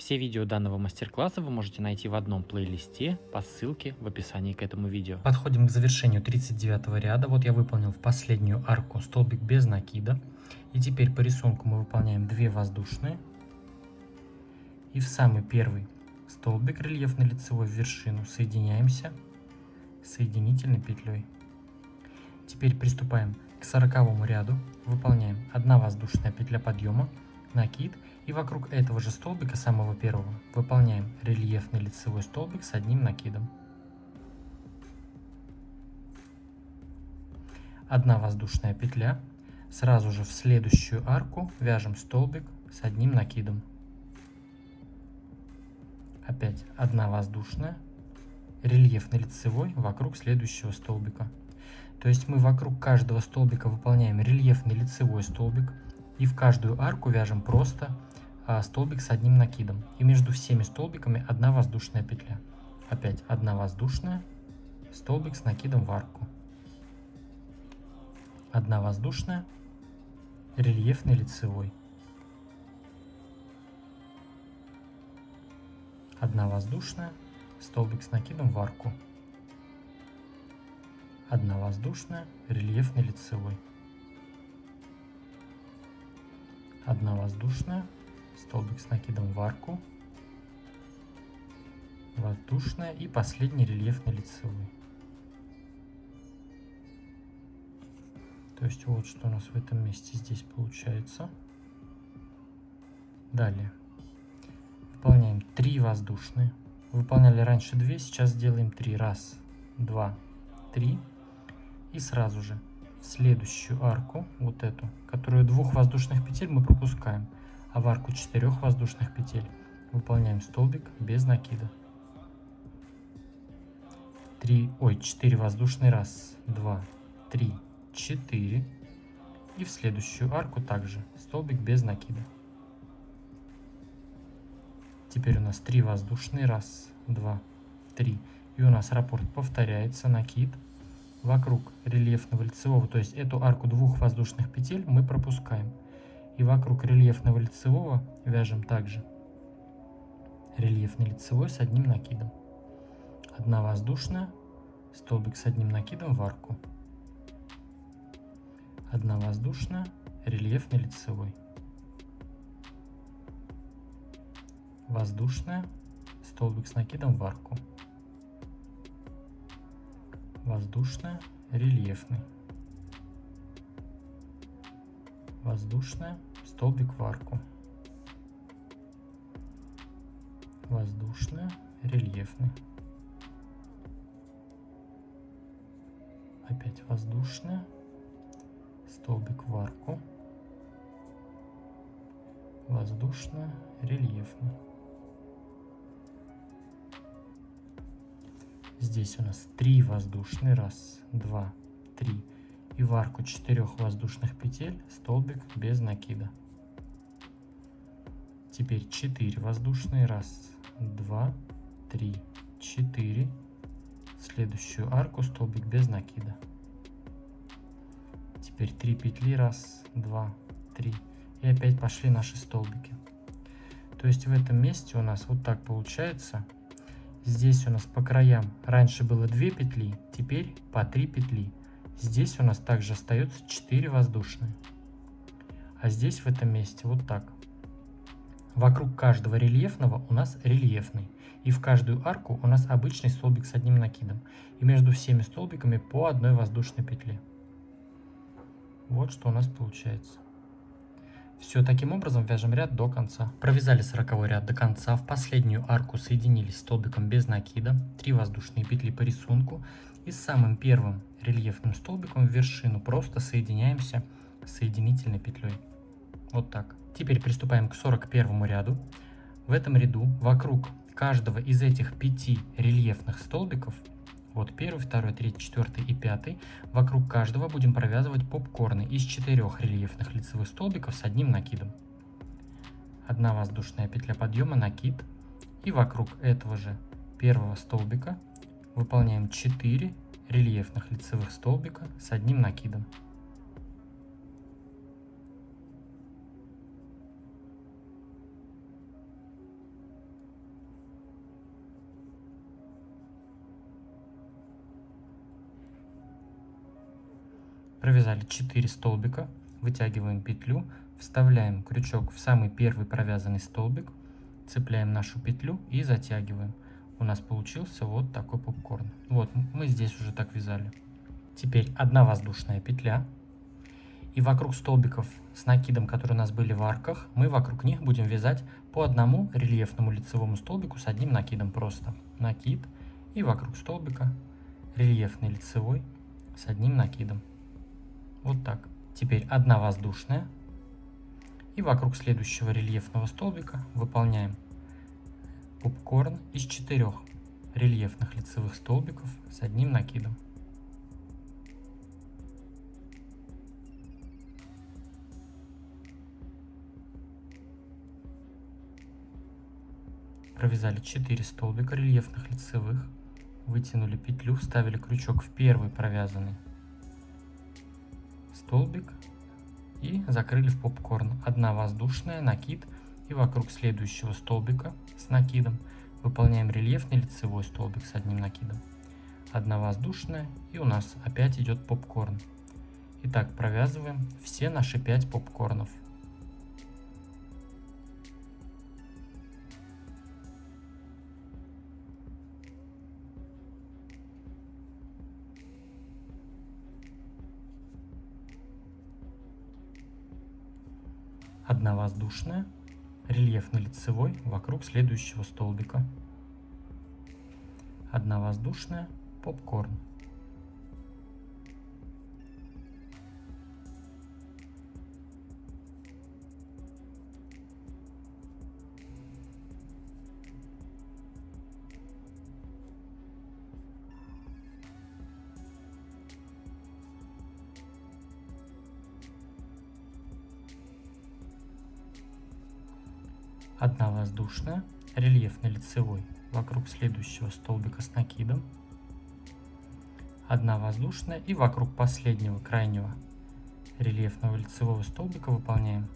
Все видео данного мастер-класса вы можете найти в одном плейлисте по ссылке в описании к этому видео. Подходим к завершению 39 ряда. Вот я выполнил в последнюю арку столбик без накида. И теперь по рисунку мы выполняем 2 воздушные. И в самый первый столбик рельефно-лицевой в вершину соединяемся соединительной петлей. Теперь приступаем к 40 ряду. Выполняем 1 воздушная петля подъема, накид. И вокруг этого же столбика, самого первого, выполняем рельефный лицевой столбик с 1 накидом. 1 воздушная петля. Сразу же в следующую арку вяжем столбик с 1 накидом. Опять 1 воздушная, рельефный лицевой вокруг следующего столбика. То есть мы вокруг каждого столбика выполняем рельефный лицевой столбик и в каждую арку вяжем просто столбик с 1 накидом. И между всеми столбиками 1 воздушная петля. Опять 1 воздушная, столбик с накидом в арку. 1 воздушная, рельефный лицевой. 1 воздушная, столбик с накидом в арку. 1 воздушная, рельефный лицевой. 1 воздушная, столбик с накидом в арку. Воздушная и последний рельефный лицевой. То есть вот что у нас в этом месте здесь получается. Далее выполняем 3 воздушные. Выполняли раньше 2, сейчас сделаем 3. 1, 2, 3. И сразу же в следующую арку, вот эту, которую 2 воздушных петель мы пропускаем, а в арку 4 воздушных петель выполняем столбик без накида. 4 воздушные. 1, 2, 3, 4. И в следующую арку также столбик без накида. Теперь у нас 3 воздушные. 1, 2, 3. И у нас раппорт повторяется, накид. Вокруг рельефного лицевого, то есть эту арку 2 воздушных петель мы пропускаем. И вокруг рельефного лицевого вяжем также рельефный лицевой с 1 накидом. 1 воздушная, столбик с 1 накидом в арку. 1 воздушная, рельефный лицевой. Воздушная, столбик с накидом в арку. Воздушная, рельефный. Воздушная, столбик в арку. Воздушная, рельефный. Опять воздушная, столбик в арку. Воздушная, рельефный. Здесь у нас 3 воздушные. 1, 2, 3. И в арку 4 воздушных петель столбик без накида. Теперь 4 воздушные. 1, 2, 3, 4. В следующую арку столбик без накида. Теперь 3 петли. 1, 2, 3. И опять пошли наши столбики. То есть в этом месте у нас вот так получается. Здесь у нас по краям раньше было 2 петли, теперь по 3 петли. Здесь у нас также остается 4 воздушные. А здесь в этом месте вот так. Вокруг каждого рельефного у нас рельефный. И в каждую арку у нас обычный столбик с 1 накидом. И между всеми столбиками по 1 воздушной петле. Вот что у нас получается. Все, таким образом вяжем ряд до конца. Провязали 40 ряд до конца. В последнюю арку соединились столбиком без накида. 3 воздушные петли по рисунку. И с самым первым рельефным столбиком в вершину просто соединяемся соединительной петлей. Вот так. Теперь приступаем к 41 ряду. В этом ряду вокруг каждого из этих 5 рельефных столбиков, вот 1, 2, 3, 4 и 5, вокруг каждого будем провязывать попкорны из 4 рельефных лицевых столбиков с 1 накидом. 1 воздушная петля подъема, накид. И вокруг этого же первого столбика выполняем 4 рельефных лицевых столбика с 1 накидом. Провязали 4 столбика, вытягиваем петлю, вставляем крючок в самый первый провязанный столбик, цепляем нашу петлю и затягиваем. У нас получился вот такой попкорн. Вот, мы здесь уже так вязали. Теперь одна воздушная петля. И вокруг столбиков с накидом, которые у нас были в арках, мы вокруг них будем вязать по одному рельефному лицевому столбику с одним накидом. Просто накид и вокруг столбика рельефный лицевой с одним накидом. Вот так. Теперь одна воздушная. И вокруг следующего рельефного столбика выполняем попкорн из 4 рельефных лицевых столбиков с одним накидом. Провязали 4 столбика рельефных лицевых, вытянули петлю, вставили крючок в первый провязанный столбик и закрыли в попкорн. Одна воздушная, накид, и вокруг следующего столбика с накидом выполняем рельефный лицевой столбик с одним накидом. Одна воздушная, и у нас опять идет попкорн. Итак, провязываем все наши 5 попкорнов. Одна воздушная, рельефный лицевой вокруг следующего столбика. Одна воздушная, попкорн. Одна воздушная, рельефный лицевой вокруг следующего столбика с накидом. Одна воздушная, и вокруг последнего крайнего рельефного лицевого столбика выполняем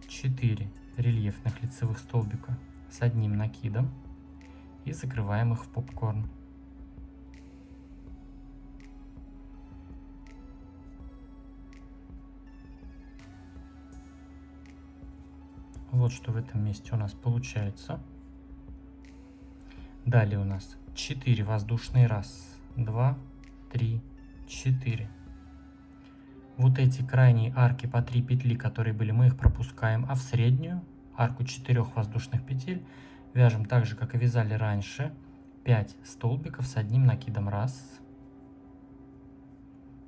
4 рельефных лицевых столбика с одним накидом и закрываем их в попкорн. Вот что в этом месте у нас получается. Далее у нас 4 воздушные. Раз, два, три, 4. Вот эти крайние арки по 3 петли, которые были, мы их пропускаем, а в среднюю арку 4 воздушных петель вяжем так же, как и вязали раньше, 5 столбиков с одним накидом. Раз,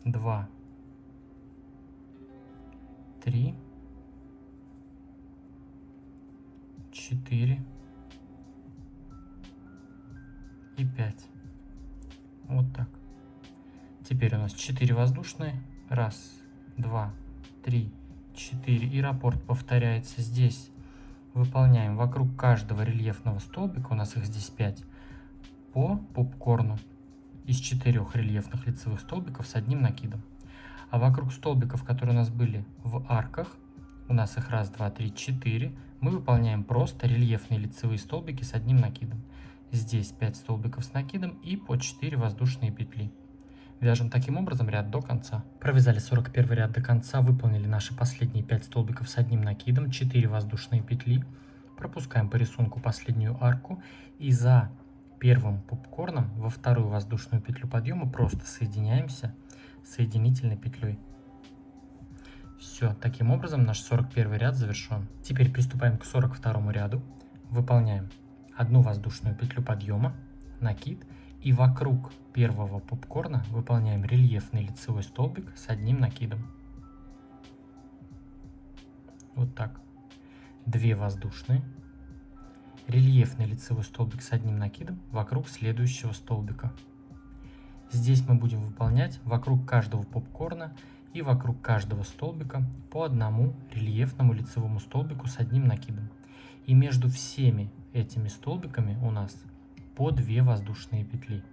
два, три, 4 и 5. Вот так. Теперь у нас 4 воздушные. Раз, два, три, 4. И раппорт повторяется здесь. Выполняем вокруг каждого рельефного столбика, у нас их здесь 5, по попкорну из 4 рельефных лицевых столбиков с одним накидом. А вокруг столбиков, которые у нас были в арках, у нас их раз, два, три, 4, мы выполняем просто рельефные лицевые столбики с одним накидом. Здесь 5 столбиков с накидом и по 4 воздушные петли. Вяжем таким образом ряд до конца. Провязали 41 ряд до конца, выполнили наши последние 5 столбиков с одним накидом, 4 воздушные петли. Пропускаем по рисунку последнюю арку и за первым попкорном во вторую воздушную петлю подъема просто соединяемся соединительной петлей. Все, таким образом наш 41 ряд завершен. Теперь приступаем к 42 ряду. Выполняем одну воздушную петлю подъема, накид, и вокруг первого попкорна выполняем рельефный лицевой столбик с одним накидом. Вот так. 2 воздушные, рельефный лицевой столбик с одним накидом вокруг следующего столбика. Здесь мы будем выполнять вокруг каждого попкорна и вокруг каждого столбика по одному рельефному лицевому столбику с одним накидом. И между всеми этими столбиками у нас по 2 воздушные петли.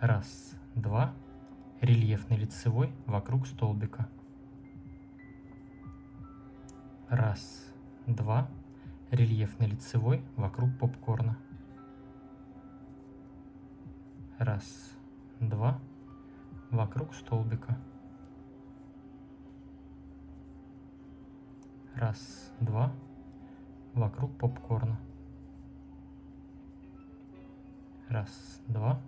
Раз, два, рельефный лицевой вокруг столбика. Раз, два, рельефный лицевой вокруг попкорна. Раз, два, вокруг столбика. Раз, два. Вокруг попкорна. Раз, два.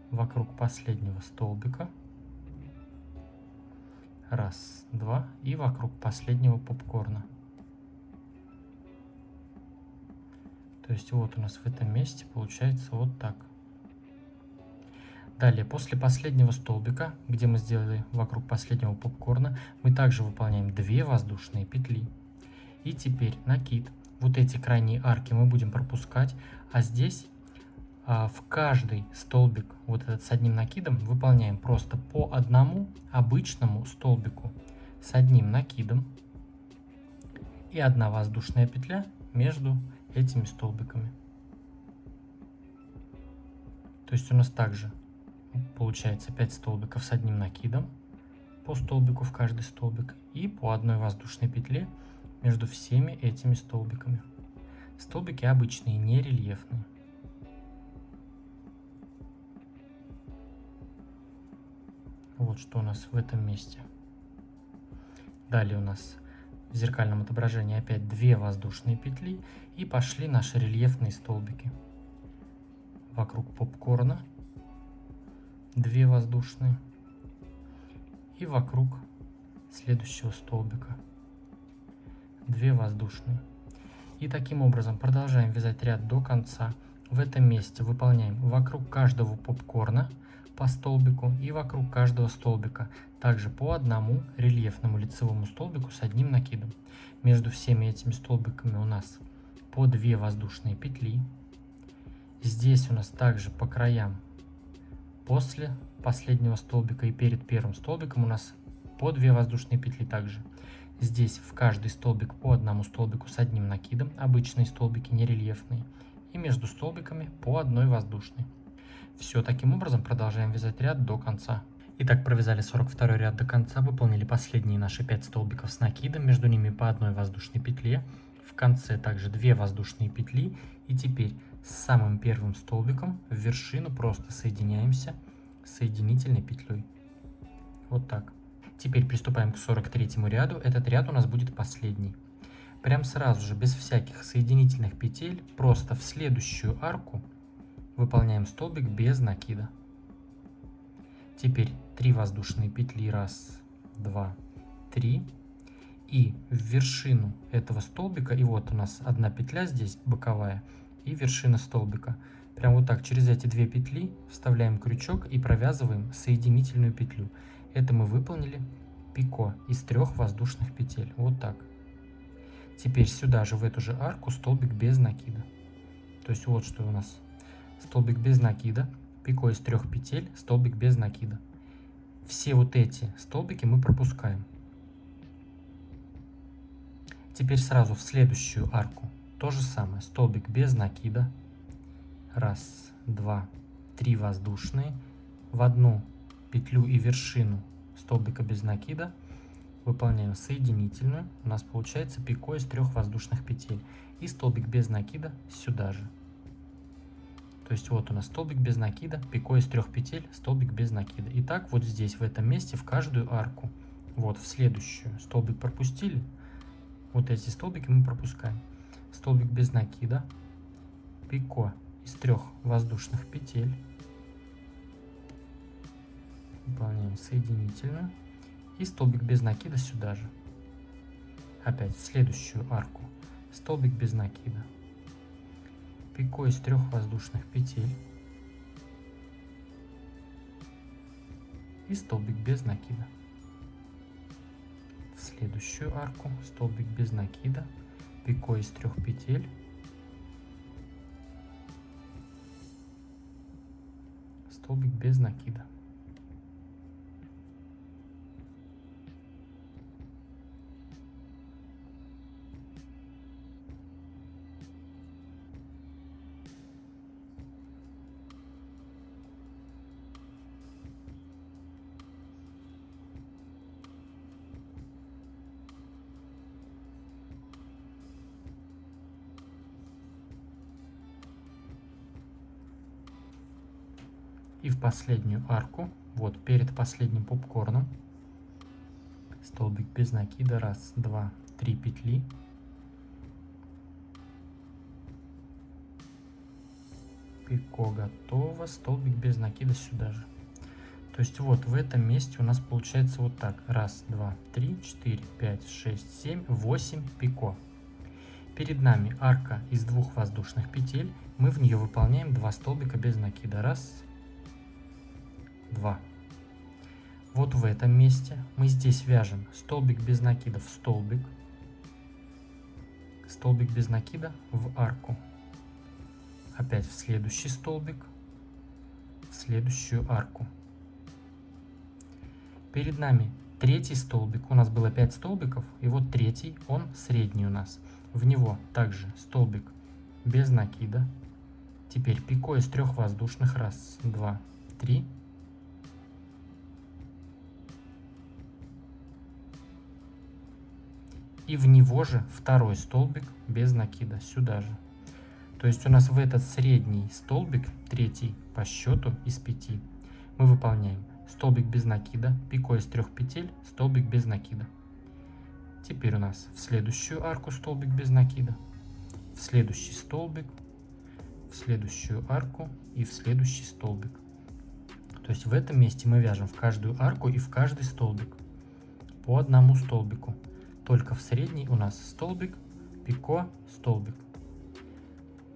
Вокруг последнего столбика. Раз, два. И вокруг последнего попкорна. То есть вот у нас в этом месте получается вот так. Далее, после последнего столбика, где мы сделали вокруг последнего попкорна, мы также выполняем 2 воздушные петли. И теперь накид. Вот эти крайние арки мы будем пропускать, а здесь в каждый столбик, вот этот с одним накидом, выполняем просто по одному обычному столбику с одним накидом и 1 воздушная петля между этими столбиками. То есть у нас также получается 5 столбиков с одним накидом по столбику в каждый столбик и по 1 воздушной петле между всеми этими столбиками. Столбики обычные, не рельефные. Вот что у нас в этом месте. Далее у нас в зеркальном отображении опять 2 воздушные петли и пошли наши рельефные столбики. Вокруг попкорна 2 воздушные и вокруг следующего столбика 2 воздушные. И таким образом продолжаем вязать ряд до конца. В этом месте выполняем вокруг каждого попкорна по столбику и вокруг каждого столбика также по одному рельефному лицевому столбику с одним накидом. Между всеми этими столбиками у нас по 2 воздушные петли. Здесь у нас также по краям после последнего столбика и перед первым столбиком у нас по 2 воздушные петли также. Здесь в каждый столбик по одному столбику с одним накидом, обычные столбики, не рельефные, и между столбиками по 1 воздушной. Все, таким образом продолжаем вязать ряд до конца. Итак, провязали 42 ряд до конца, выполнили последние наши 5 столбиков с накидом, между ними по 1 воздушной петле, в конце также 2 воздушные петли, и теперь с самым первым столбиком в вершину просто соединяемся соединительной петлей. Вот так. Теперь приступаем к 43 ряду. Этот ряд у нас будет последний. Прям сразу же, без всяких соединительных петель, просто в следующую арку выполняем столбик без накида. Теперь 3 воздушные петли. Раз, два, 3. И в вершину этого столбика, и вот у нас 1 петля здесь боковая, и вершина столбика. Прям вот так через эти 2 петли вставляем крючок и провязываем соединительную петлю. Это мы выполнили пико из 3 воздушных петель. Вот так. Теперь сюда же, в эту же арку, столбик без накида. То есть вот что у нас. Столбик без накида, пико из 3 петель, столбик без накида. Все вот эти столбики мы пропускаем. Теперь сразу в следующую арку то же самое. Столбик без накида. Раз, два, 3 воздушные. В 1 петлю и вершину столбика без накида выполняем соединительную. У нас получается пико из 3 воздушных петель. И столбик без накида сюда же. То есть вот у нас столбик без накида, пико из 3 петель, столбик без накида. И так вот здесь, в этом месте, в каждую арку. Вот в следующую. Столбик пропустили. Вот эти столбики мы пропускаем. Столбик без накида, пико из 3 воздушных петель. Выполняем соединительную. И столбик без накида сюда же. Опять в следующую арку. Столбик без накида. Пико из 3 воздушных петель. И столбик без накида. В следующую арку столбик без накида. Пико из 3 петель. Столбик без накида. И в последнюю арку, вот перед последним попкорном, столбик без накида, раз, два, 3 петли. Пико готово, столбик без накида сюда же. То есть вот в этом месте у нас получается вот так. 1, 2, 3, 4, 5, 6, 7, 8 пико. Перед нами арка из 2 воздушных петель. Мы в нее выполняем 2 столбика без накида. 1, 2. Вот в этом месте мы здесь вяжем столбик без накида в столбик. Столбик без накида в арку. Опять в следующий столбик, в следующую арку. Перед нами третий столбик. У нас было 5 столбиков, и вот третий, он средний у нас. В него также столбик без накида. Теперь пико из 3 воздушных. 1, 2, 3. И в него же второй столбик без накида, сюда же. То есть у нас в этот средний столбик, третий по счету из 5, мы выполняем столбик без накида, пико из 3 петель, столбик без накида. Теперь у нас в следующую арку столбик без накида, в следующий столбик, в следующую арку и в следующий столбик. То есть в этом месте мы вяжем в каждую арку и в каждый столбик по одному столбику. Только в средний у нас столбик, пико, столбик.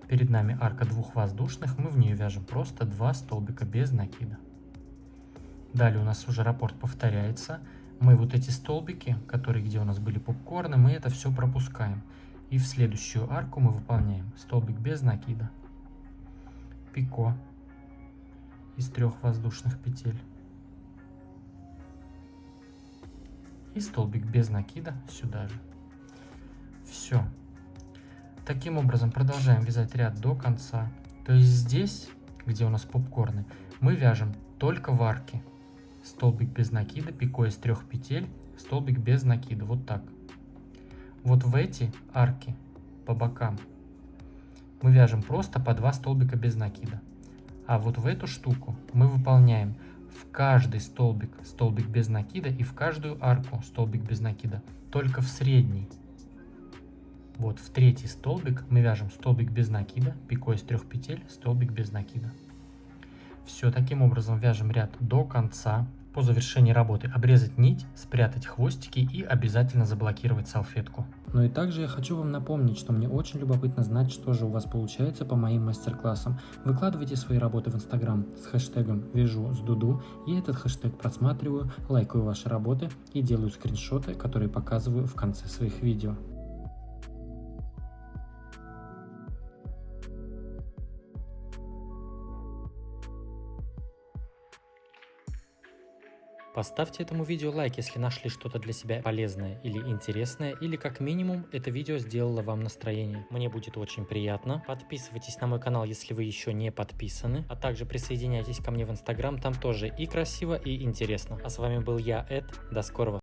Перед нами арка 2 воздушных, мы в нее вяжем просто 2 столбика без накида. Далее у нас уже раппорт повторяется. Мы вот эти столбики, которые где у нас были попкорны, мы это все пропускаем. И в следующую арку мы выполняем столбик без накида, пико из 3 воздушных петель и столбик без накида сюда же. Все. Таким образом продолжаем вязать ряд до конца. То есть здесь, где у нас попкорны, мы вяжем только в арке. Столбик без накида, пико из 3 петель, столбик без накида. Вот так. Вот в эти арки по бокам мы вяжем просто по 2 столбика без накида. А вот в эту штуку мы выполняем в каждый столбик столбик без накида и в каждую арку столбик без накида. Только в средний. Вот в третий столбик мы вяжем столбик без накида, пико из 3 петель, столбик без накида. Все, таким образом вяжем ряд до конца. По завершении работы обрезать нить, спрятать хвостики и обязательно заблокировать салфетку. Ну и также я хочу вам напомнить, что мне очень любопытно знать, что же у вас получается по моим мастер-классам. Выкладывайте свои работы в Инстаграм с хэштегом «Вяжу с Дуду». Я этот хэштег просматриваю, лайкаю ваши работы и делаю скриншоты, которые показываю в конце своих видео. Поставьте этому видео лайк, если нашли что-то для себя полезное или интересное, или как минимум это видео сделало вам настроение. Мне будет очень приятно. Подписывайтесь на мой канал, если вы еще не подписаны, а также присоединяйтесь ко мне в Инстаграм, там тоже и красиво, и интересно. А с вами был я, Эд. До скорого.